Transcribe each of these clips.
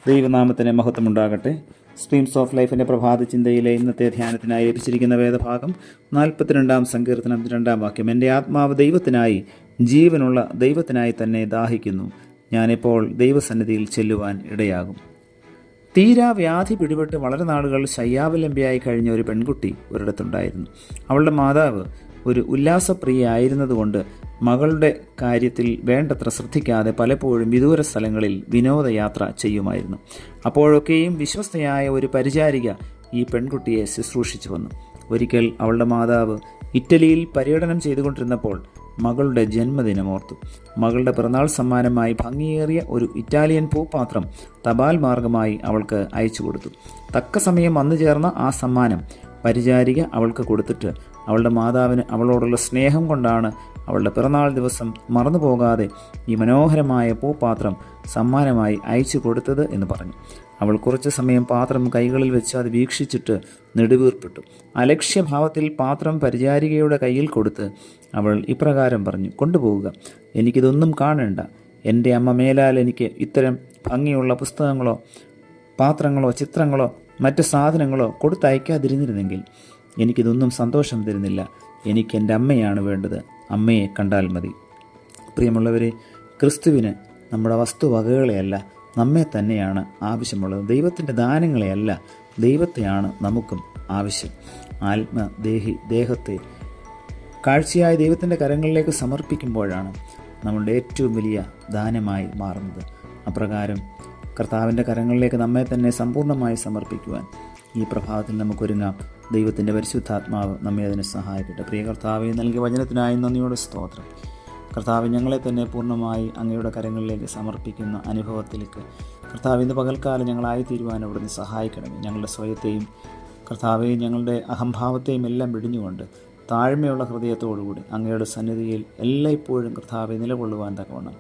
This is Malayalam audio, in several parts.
ദൈവനാമത്തിന് മഹത്വമുണ്ടാകട്ടെ. സ്ട്രീംസ് ഓഫ് ലൈഫിൻ്റെ പ്രഭാത ചിന്തയിലെ ഇന്നത്തെ ധ്യാനത്തിനായി ലഭിച്ചിരിക്കുന്ന വേദഭാഗം 42 സങ്കീർത്തനം 2 വാക്യം. എൻ്റെ ആത്മാവ് ദൈവത്തിനായി, ജീവനുള്ള ദൈവത്തിനായി തന്നെ ദാഹിക്കുന്നു. ഞാനിപ്പോൾ ദൈവസന്നിധിയിൽ ചെല്ലുവാൻ ഇടയാകും. തീരാ വ്യാധി പിടിപെട്ട് വളരെ നാളുകൾ ശയ്യാവലംബിയായി കഴിഞ്ഞ ഒരു പെൺകുട്ടി ഒരിടത്തുണ്ടായിരുന്നു. അവളുടെ മാതാവ് ഒരു ഉല്ലാസപ്രിയയായിരുന്നതുകൊണ്ട് മകളുടെ കാര്യത്തിൽ വേണ്ടത്ര ശ്രദ്ധിക്കാതെ പലപ്പോഴും വിദൂര സ്ഥലങ്ങളിൽ വിനോദയാത്ര ചെയ്യുമായിരുന്നു. അപ്പോഴൊക്കെയും വിശ്വസ്തയായ ഒരു പരിചാരിക ഈ പെൺകുട്ടിയെ ശുശ്രൂഷിച്ചു വന്നു. ഒരിക്കൽ അവളുടെ മാതാവ് ഇറ്റലിയിൽ പര്യടനം ചെയ്തുകൊണ്ടിരുന്നപ്പോൾ മകളുടെ ജന്മദിനമോർത്തു. മകളുടെ പിറന്നാൾ സമ്മാനമായി ഭംഗിയേറിയ ഒരു ഇറ്റാലിയൻ പൂപ്പാത്രം തപാൽ മാർഗമായി അവൾക്ക് അയച്ചു കൊടുത്തു. തക്ക സമയം വന്നു ചേർന്ന ആ സമ്മാനം പരിചാരിക അവൾക്ക് കൊടുത്തിട്ട് അവളുടെ മാതാവിന് അവളോടുള്ള സ്നേഹം കൊണ്ടാണ് അവളുടെ പിറന്നാൾ ദിവസം മറന്നുപോകാതെ ഈ മനോഹരമായ പൂപ്പാത്രം സമ്മാനമായി അയച്ചു കൊടുത്തത് എന്ന് പറഞ്ഞു. അവൾ കുറച്ച് സമയം പാത്രം കൈകളിൽ വെച്ച് അത് വീക്ഷിച്ചിട്ട് നെടുവീർപ്പിട്ടു. അലക്ഷ്യഭാവത്തിൽ പാത്രം പരിചാരികയുടെ കയ്യിൽ കൊടുത്ത് അവൾ ഇപ്രകാരം പറഞ്ഞു: കൊണ്ടുപോവുക, എനിക്കിതൊന്നും കാണേണ്ട. എൻ്റെ അമ്മ മേലാൽ എനിക്ക് ഇത്തരം ഭംഗിയുള്ള പുസ്തകങ്ങളോ പാത്രങ്ങളോ ചിത്രങ്ങളോ മറ്റ് സാധനങ്ങളോ കൊടുത്തയക്കാതിരുന്നിരുന്നെങ്കിൽ എനിക്കിതൊന്നും സന്തോഷം തരുന്നില്ല. എനിക്ക് എൻ്റെ അമ്മയാണ് വേണ്ടത്. അമ്മയെ കണ്ടാൽ മതി. പ്രിയമുള്ളവരെ, ക്രിസ്തുവിന് നമ്മുടെ വസ്തുവകകളെയല്ല, നമ്മെ തന്നെയാണ് ആവശ്യമുള്ളത്. ദൈവത്തിൻ്റെ ദാനങ്ങളെയല്ല, ദൈവത്തെയാണ് നമുക്കും ആവശ്യം. ദേഹത്തെ കാഴ്ചയായ ദൈവത്തിൻ്റെ കരങ്ങളിലേക്ക് സമർപ്പിക്കുമ്പോഴാണ് നമ്മളുടെ ഏറ്റവും വലിയ ദാനമായി മാറുന്നത്. അപ്രകാരം കർത്താവിൻ്റെ കരങ്ങളിലേക്ക് നമ്മെ തന്നെ സമ്പൂർണ്ണമായി സമർപ്പിക്കുവാൻ ഈ പ്രഭാതത്തിൽ നമുക്കൊരുങ്ങാം. ദൈവത്തിൻ്റെ പരിശുദ്ധാത്മാവ് നമ്മെ അതിന് സഹായിക്കട്ടെ. പ്രിയ കർത്താവെ, നൽകിയ വചനത്തിനായി നന്ദിയോടെ സ്തോത്രം. കർത്താവ്, ഞങ്ങളെ തന്നെ പൂർണ്ണമായി അങ്ങയുടെ കരങ്ങളിലേക്ക് സമർപ്പിക്കുന്ന അനുഭവത്തിലേക്ക് കർത്താവ് ഇന്ന് പകൽക്കാലം ഞങ്ങളായിത്തീരുവാൻ അവിടുന്ന് സഹായിക്കണമേ. ഞങ്ങളുടെ സ്വയത്തെയും കർത്താവെ, ഞങ്ങളുടെ അഹംഭാവത്തെയും എല്ലാം വെടിഞ്ഞുകൊണ്ട് താഴ്മയുള്ള ഹൃദയത്തോടുകൂടി അങ്ങയുടെ സന്നിധിയിൽ എല്ലായ്പ്പോഴും കർത്താവെ നിലകൊള്ളുവാൻ തക്കവണ്ണം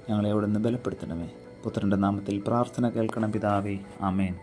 ഞങ്ങളെ അവിടുന്ന് ബലപ്പെടുത്തണമേ. പുത്രൻ്റെ നാമത്തിൽ പ്രാർത്ഥന കേൾക്കണം പിതാവേ. ആമേൻ.